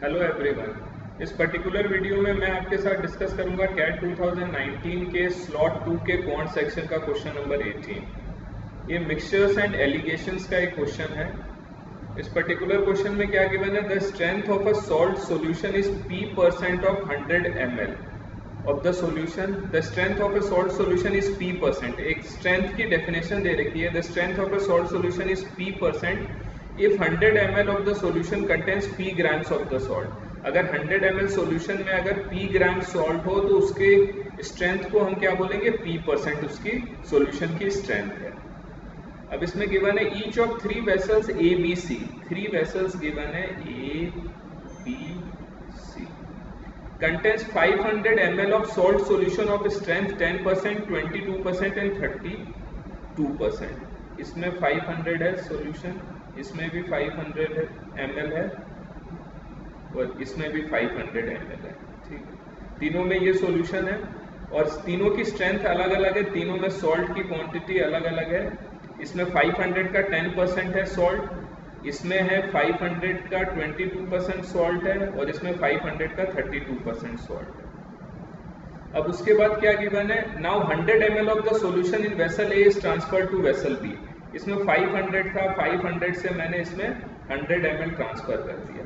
Hello everyone. इस particular video में मैं आपके साथ डिस्कस करूंगा कैट 2019 के स्लॉट 2 के क्वांट सेक्शन का क्वेश्चन नंबर 18। ये मिक्सचर्स एंड एलिगेशंस का एक क्वेश्चन है। इस पर्टिकुलर क्वेश्चन में क्या गिवन है, the strength of a salt solution is P% of 100 ml of the solution. The strength of a salt solution is P%। एक स्ट्रेंथ की डेफिनेशन दे रखी है, the strength of a salt solution is P% if 100 ml of the solution contains P grams of the salt। अगर 100 ml solution में अगर P ग्राम salt हो तो उसके स्ट्रेंथ को हम क्या बोलेंगे, P% उसकी सॉल्यूशन की स्ट्रेंथ है। अब इसमें गिवन है each of 3 vessels A B C। 3 vessels given है A B C contains 500 ml of salt solution of strength 10%, 22% and 32%। इसमें 500 है सॉल्यूशन, इसमें भी 500 ml है और इसमें भी 500 ml है। ठीक है, तीनों में ये सॉल्यूशन है और तीनों की स्ट्रेंथ अलग अलग है, तीनों में सॉल्ट की क्वांटिटी अलग अलग है। इसमें 500 का 10% है सॉल्ट, इसमें है 500 का 22% सॉल्ट है और इसमें 500 का 32% सॉल्ट है। अब उसके बाद क्या गिवन है, now 100 ml of the solution in vessel A is transfer to vessel B. इसमें 500 था, 500 से मैंने इसमें 100 ml ट्रांसफर कर दिया।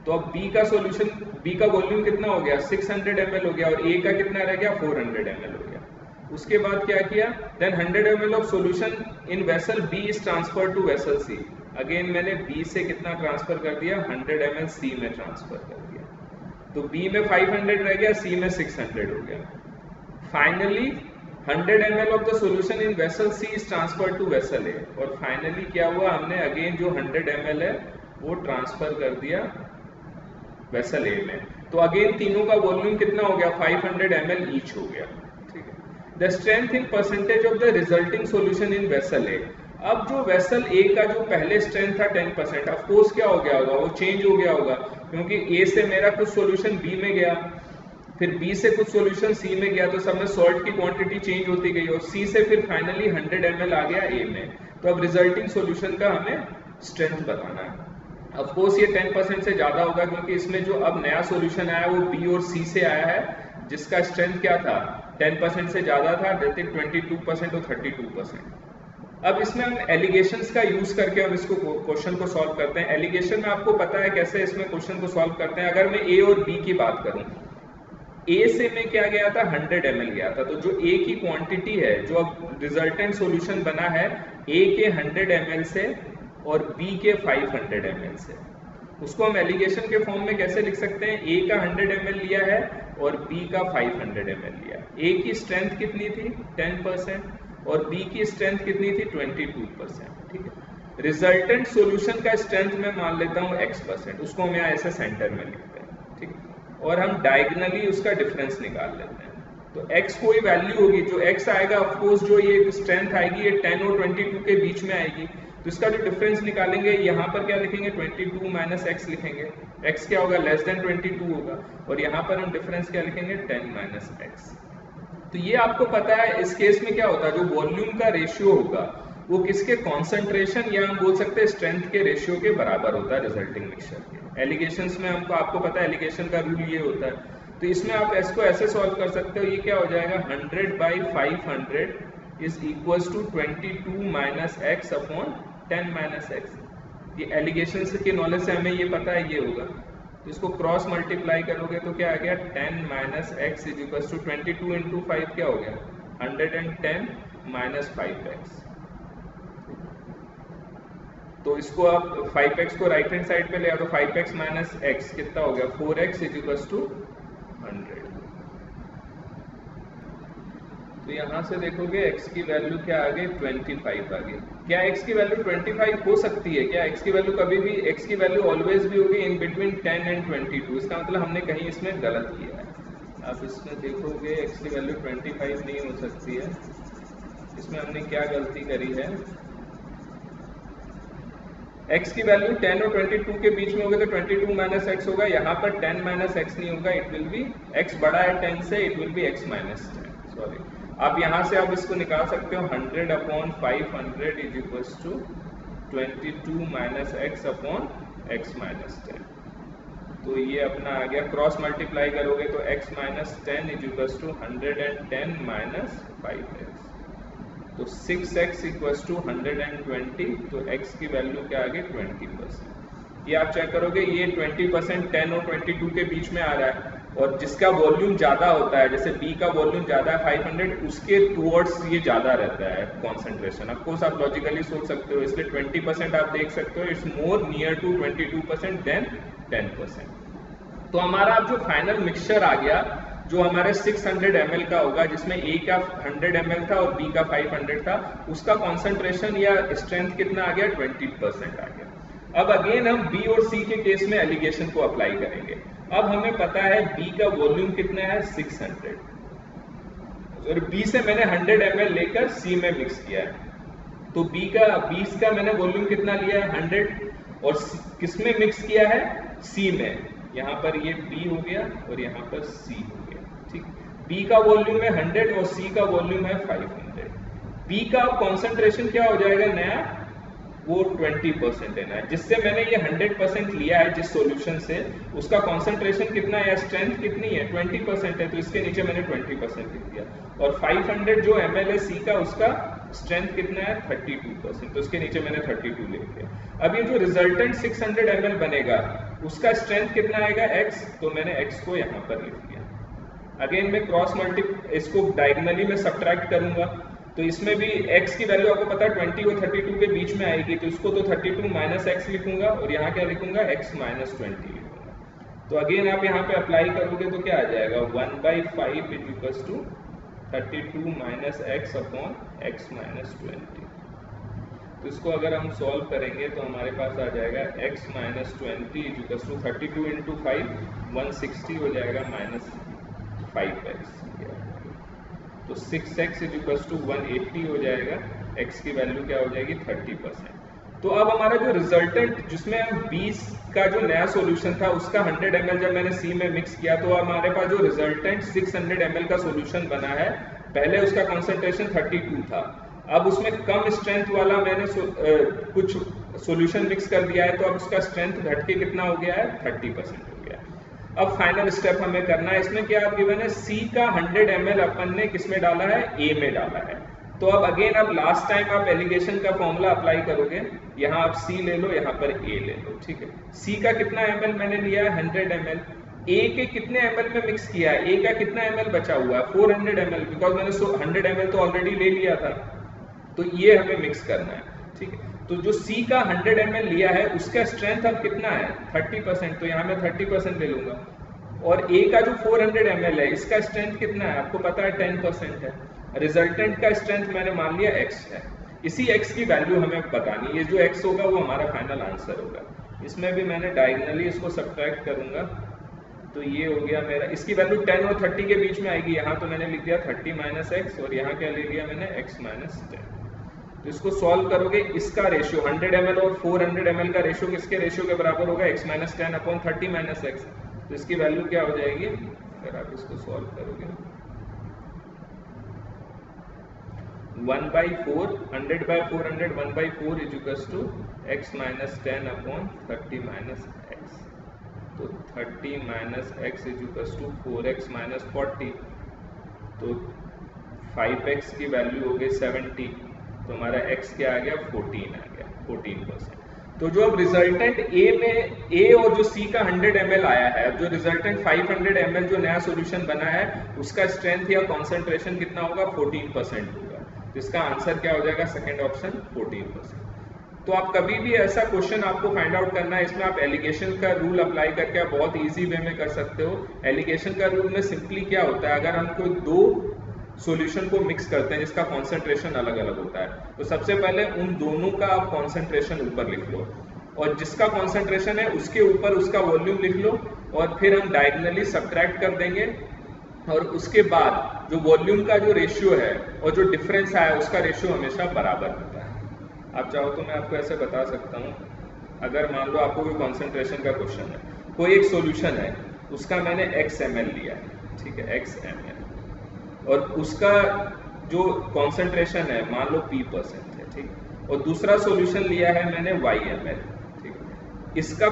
तो अब B का सॉल्यूशन, B का वॉल्यूम कितना हो गया, 600 ml हो गया और A का कितना रह गया, 400 ml हो गया। उसके बाद क्या किया, then 100 ml of solution in vessel B is transfer to vessel C। Again मैंने B से कितना ट्रांसफर कर दिया, 100 ml C में ट्रांसफर कर दिया। तो B में 500 रह गया, C में 600 हो गया। Finally 100 ml of the solution in vessel C is transfer to vessel A। और फाइनली क्या हुआ, हमने अगेन जो 100 ml है वो ट्रांसफर कर दिया वेसल A में। तो अगेन तीनों का वॉल्यूम कितना हो गया, 500 ml ईच हो गया। ठीक है, the strength in percentage of the resulting solution in vessel A। अब जो वेसल A का जो पहले स्ट्रेंथ था 10%, ऑफ कोर्स क्या हो गया होगा, वो चेंज हो गया होगा क्योंकि A से मेरा कुछ सॉल्यूशन B में गया, फिर B से कुछ सॉल्यूशन C में गया, तो सब में सॉल्ट की क्वांटिटी चेंज होती गई और C से फिर फाइनली 100 ml आ गया A में। तो अब रिजल्टिंग सॉल्यूशन का हमें स्ट्रेंथ बताना है। ऑफ कोर्स ये 10% से ज्यादा होगा क्योंकि इसमें जो अब नया सॉल्यूशन आया वो B और C से आया है, जिसका स्ट्रेंथ क्या था, 10% से ज्यादा था, जैसे 22% और 32%। अब इसमें हम एलिगेशंस का यूज करके हम इसको क्वेश्चन को सॉल्व करते हैं। एलिगेशन में आपको पता है कैसे इसमें क्वेश्चन को सॉल्व करते हैं। अगर मैं A और B की बात करूं, A से में क्या गया था, 100 ml गया था, तो जो A की क्वांटिटी है, जो अब रिजल्टेंट सॉल्यूशन बना है A के 100 ml से और B के 500 ml से, उसको हम एलिगेशन के फॉर्म में कैसे लिख सकते हैं, A का 100 ml लिया है और B का 500 ml लिया। A की स्ट्रेंथ कितनी थी, 10% और B की स्ट्रेंथ कितनी थी, 22%। ठीक है, रिजल्टेंट सॉल्यूशन का स्ट्रेंथ मैं मान लेता हूँ X%, उसको हम यहाँ ऐसे सेंटर में लिखते हैं। ठीक है, और हम डायगनली उसका डिफरेंस निकाल लेते हैं। तो x कोई वैल्यू होगी, जो x आएगा ऑफकोर्स जो ये स्ट्रेंथ आएगी ये 10 और 22 के बीच में आएगी, तो इसका जो डिफरेंस निकालेंगे यहाँ पर क्या लिखेंगे, 22 माइनस एक्स लिखेंगे। x क्या होगा, लेस देन 22 होगा और यहाँ पर हम डिफरेंस क्या लिखेंगे, 10 माइनस एक्स। तो ये आपको पता है इस केस में क्या होता है, जो वॉल्यूम का रेशियो होगा वो किसके, कॉन्सेंट्रेशन या हम बोल सकते हैं स्ट्रेंथ के रेशियो के बराबर होता है रिजल्टिंग मिक्सचर के। एलिगेशंस में हमको आपको पता है एलिगेशन का रूल ये होता है। तो इसमें आप इसको ऐसे सॉल्व कर सकते हो, ये क्या हो जाएगा, 100/500 is equals to 22 minus x upon 10 minus x. ये एलिगेशन के नॉलेज से हमें ये पता है ये होगा। तो इसको क्रॉस मल्टीप्लाई करोगे तो क्या आ गया, 10 minus x is equals to 22 into 5 क्या हो गया, 110 माइनस 5x। तो इसको आप 5x को राइट हैंड साइड पे ले आओ तो 5x माइनस x कितना हो गया, 4x इज इक्वल्स टू 100। तो यहाँ से देखोगे x की वैल्यू क्या आ गई, 25 आ गई। क्या x की वैल्यू 25 हो सकती है क्या, x की वैल्यू कभी भी, x की वैल्यू ऑलवेज भी होगी इन बिटवीन 10 एंड 22। इसका मतलब हमने कहीं इसमें गलत किया है। आप इसमें देखोगे x की वैल्यू 25 नहीं हो सकती है, इसमें हमने क्या गलती करी है, x की वैल्यू 10 और 22 के बीच में होगा तो 22 माइनस एक्स होगा, यहाँ पर 10 माइनस एक्स नहीं होगा, इट विल बी x बड़ा है 10 से, it will be x minus 10। Sorry, आप यहाँ से आप इसको निकाल सकते हो, 100/500 is equals to 22 minus x upon x minus 10। तो ये अपना आ गया, क्रॉस मल्टीप्लाई करोगे तो x minus 10 is equal to 110 minus 5x, तो 6x इक्वल टू 120, तो x की वैल्यू क्या आ गई 20%। ये आप चेक करोगे, ये 20% 10 और 22 के बीच में आ रहा है, और जिसका वॉल्यूम ज्यादा होता है, जैसे B का वॉल्यूम ज्यादा है 500, उसके टुवर्ड्स ये ज्यादा रहता है कॉन्सेंट्रेशन। ऑफ कोर्स आप लॉजिकली सोच सकते हो, इसलिए 20% आप देख सकते हो, it's more near to 22% than 10%। तो हमारा अब जो फाइनल मिक्सचर आ गया, जो हमारे 600 ml का होगा, जिसमें A का 100 ml था और B का 500 था, उसका कॉन्सेंट्रेशन या स्ट्रेंथ कितना आ गया 20% आ गया। अब अगेन हम B और C के केस में एलिगेशन को अप्लाई करेंगे। अब हमें पता है B का वॉल्यूम कितना है 600, और B से मैंने 100 ml लेकर C में मिक्स किया है, तो B का मैंने वॉल्यूम कितना लिया है 100, और किस में मिक्स किया है C में। यहाँ पर ये B हो गया और यहाँ पर C हो गया, ठीक। B का वॉल्यूम है 100 और C का वॉल्यूम है 500। B का कॉन्सेंट्रेशन क्या हो जाएगा नया, वो 20% है ना, जिससे मैंने ये 100% लिया है जिस सॉल्यूशन से, उसका कॉन्सेंट्रेशन कितना है या स्ट्रेंथ कितनी है 20% है, तो इसके नीचे मैंने 20% लिख दिया। और 500 जो ml है C का, उसका स्ट्रेंथ कितना है 32%, तो उसके नीचे मैंने 32 लिख दिया। अब ये जो रिजल्टेंट 600 ml बनेगा, उसका स्ट्रेंथ कितना आएगा x, तो मैंने x को यहाँ पर लिख दिया। अगेन मैं क्रॉस इसको डायगोनली में सब्ट्रैक्ट करूंगा, तो इसमें भी x की वैल्यू आपको पता है 20 और 32 के बीच में आएगी, तो इसको तो 32 माइनस एक्स लिखूंगा, और यहाँ क्या लिखूंगा x माइनस 20 लिखूंगा। तो अगेन आप यहाँ पे अप्लाई करोगे तो क्या आ जाएगा 1/5 is equal to 32 minus x upon x minus 20। तो इसको अगर हम सॉल्व करेंगे तो हमारे पास आ जाएगा x minus 20 is equal to 32 into 5 160 हो जाएगा माइनस 5x, तो 6x इज इक्वल टू 180 हो जाएगा, x की वैल्यू क्या हो जाएगी 30%। तो अब हमारा जो रिजल्टेंट, जिसमें हम 20 का जो नया सॉल्यूशन था, उसका 100 ml जब मैंने C में मिक्स किया, तो हमारे पास जो रिजल्टेंट 600 ml का सॉल्यूशन बना है, पहले उसका कॉन्सेंट्रेशन 32 था, अब उसमें कम स्ट्रेंथ वाला मैंने कुछ सॉल्यूशन मिक्स कर दिया है, तो अब उसका स्ट्रेंथ घट के कितना हो गया है 30% हो गया। अब फाइनल स्टेप हमें करना है, इसमें क्या आप गिवन है C का 100 ml अपन ने किस में डाला है, A में डाला है। तो अब अगेन अब लास्ट टाइम आप एलिगेशन का फॉर्मूला अप्लाई करोगे, यहाँ आप C ले लो, यहाँ पर A ले लो, ठीक है। C का कितना ml मैंने लिया है 100 ml, A के कितने ml में मिक्स किया है, A का कितना ml बचा हुआ है 400 ml, बिकॉज मैंने 100 ml तो ऑलरेडी ले लिया था, तो ये हमें मिक्स करना है, ठीक है। तो जो C का 100 ml लिया है, उसका स्ट्रेंथ अब कितना है 30%, तो यहाँ मैं 30% ले लूंगा, और A का जो 400 ml है, इसका स्ट्रेंथ कितना है आपको पता है 10% है। रिजल्टेंट का स्ट्रेंथ मैंने मान लिया x है, इसी x की वैल्यू हमें बतानी है, जो x होगा वो हमारा फाइनल आंसर होगा। इसमें भी मैंने डायगोनली इसको सब्ट्रैक्ट करूंगा, तो ये हो गया मेरा, इसकी वैल्यू 10 और 30 के बीच में आएगी, यहाँ तो मैंने लिख दिया 30 माइनस एक्स, और यहाँ क्या ले लिया मैंने x माइनस 10। तो इसको सॉल्व करोगे, इसका रेशियो 100 ml और 400 ml का रेशियो किसके रेशियो के बराबर होगा, x minus 10 upon 30 minus x, तो इसकी वैल्यू क्या हो जाएगी, अगर आप इसको सॉल्व करोगे 1/4, 100/400 1/4 is equal to x minus 10 upon 30 minus x, तो 30 minus x is equal to 4x minus 40, तो 5x की वैल्यू हो गई 70, तो हमारा x क्या आ गया 14 आ गया, 14%। तो जो अब रिजल्टेंट A और जो C का 100 ml आया है, अब जो रिजल्टेंट 500 ml जो नया सॉल्यूशन बना है, उसका स्ट्रेंथ या कॉन्सेंट्रेशन कितना होगा 14% होगा, तो इसका आंसर क्या हो जाएगा सेकंड ऑप्शन 14%। तो आप कभी भी ऐसा क्वेश्चन आपको फाइंड आउट करना है, इसमें आप एलिगेशन का रूल अप्लाई करके आप बहुत इजी वे में कर सकते हो। एलिगेशन का रूल में सिंपली क्या होता है, अगर हम कोई दो सॉल्यूशन को मिक्स करते हैं जिसका कॉन्सेंट्रेशन अलग अलग होता है, तो सबसे पहले उन दोनों का आप कॉन्सेंट्रेशन ऊपर लिख लो, और जिसका कॉन्सेंट्रेशन है उसके ऊपर उसका वॉल्यूम लिख लो, और फिर हम डायगोनली सब्ट्रैक्ट कर देंगे, और उसके बाद जो वॉल्यूम का जो रेशियो है और जो डिफरेंस आया उसका रेशियो हमेशा बराबर होता है। आप चाहो तो मैं आपको ऐसे बता सकता हूँ, अगर मान लो आपको कोई कॉन्सेंट्रेशन का क्वेश्चन है, कोई एक सॉल्यूशन है, उसका मैंने x ml लिया है, ठीक है, x ml, और उसका जो कॉन्सेंट्रेशन है मान लो p% है, ठीक, और दूसरा सॉल्यूशन लिया है मैंने y ml, ठीक, इसका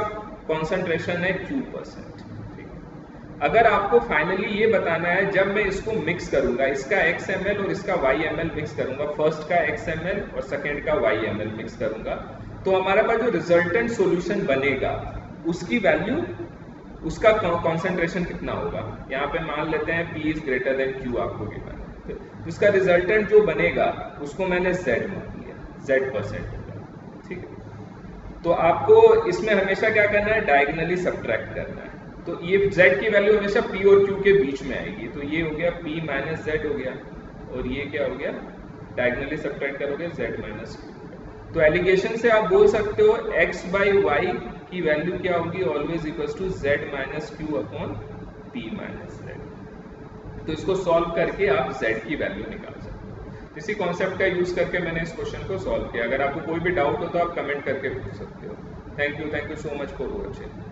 कॉन्सेंट्रेशन है Q%। अगर आपको फाइनली ये बताना है जब मैं इसको मिक्स करूंगा, इसका XmL और इसका YmL मिक्स करूंगा, फर्स्ट का XmL और सेकेंड का YmL मिक्स करूंगा, तो हमारे पास जो रिजल्टेंट सॉल्यूशन बनेगा उसकी वैल्यू, उसका कॉन्सेंट्रेशन कितना होगा। यहाँ पे मान लेते हैं P is greater than Q आपको गिवन है, तो उसका रिजल्टेंट जो बनेगा उसको मैंने Z मान लिया, Z% होगा, ठीक है। तो आपको इसमें हमेशा क्या करना है, डायगोनली सब्ट्रैक्ट करना है। तो ये Z की वैल्यू हमेशा P और Q के बीच में आएगी, तो ये हो गया P माइनस Z हो गया, और ये क्या हो गया, डायगोनली सब्ट्रैक्ट करोगे Z माइनस Q। तो एलिगेशन से आप बोल सकते हो X बाई वाई की वैल्यू क्या होगी, always equals to Z minus Q upon P minus Z। तो इसको सॉल्व करके आप Z की वैल्यू निकाल सकते हो। इसी कॉन्सेप्ट का यूज करके मैंने इस क्वेश्चन को सॉल्व किया। अगर आपको कोई भी डाउट हो तो आप कमेंट करके पूछ सकते हो। Thank you so much for watching.